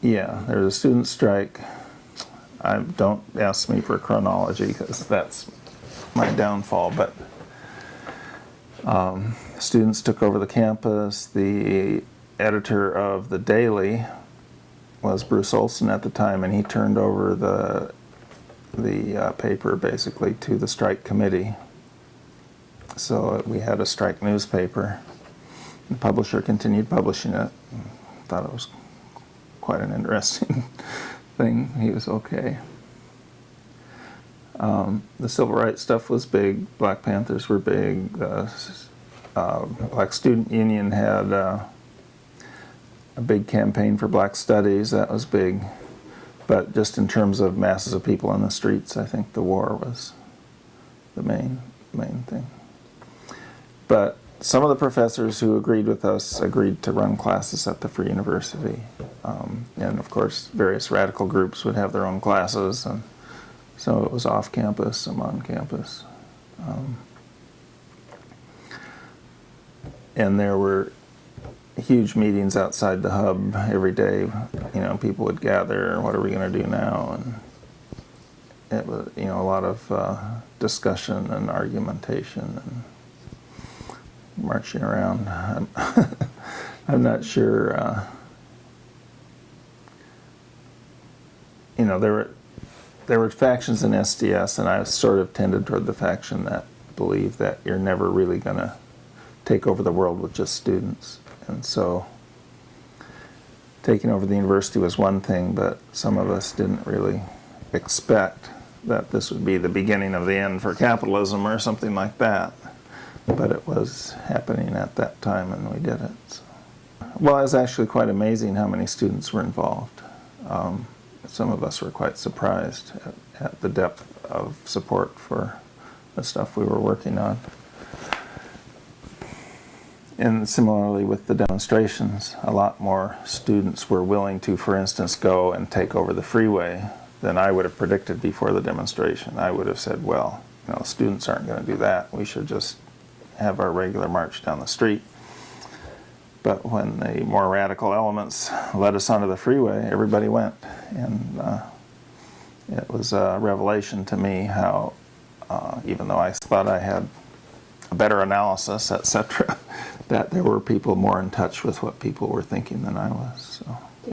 Yeah, there was a student strike. Don't ask me for chronology because that's my downfall, but students took over the campus. The editor of the Daily was Bruce Olson at the time, and he turned over the paper basically to the strike committee. So we had a strike newspaper. The publisher continued publishing it. Thought it was quite an interesting thing. He was okay. The civil rights stuff was big. Black Panthers were big. Black Student Union had a big campaign for black studies. That was big. But just in terms of masses of people in the streets, I think the war was the main thing. But some of the professors who agreed with us agreed to run classes at the Free University. And of course, various radical groups would have their own classes, and so it was off campus, some on campus. And there were huge meetings outside the hub every day. You know, people would gather, what are we going to do now? And it was, you know, a lot of discussion and argumentation and marching around. I'm not sure. You know, there were factions in SDS, and I sort of tended toward the faction that believed that you're never really going to take over the world with just students. And so taking over the university was one thing, but some of us didn't really expect that this would be the beginning of the end for capitalism or something like that. But it was happening at that time, and we did it. So. Well, it was actually quite amazing how many students were involved. Some of us were quite surprised at the depth of support for the stuff we were working on. And similarly with the demonstrations, a lot more students were willing to, for instance, go and take over the freeway than I would have predicted before the demonstration. I would have said, well, you know, students aren't going to do that. We should just have our regular march down the street. But when the more radical elements led us onto the freeway, everybody went. And it was a revelation to me how, even though I thought I had a better analysis, etc., that there were people more in touch with what people were thinking than I was. So.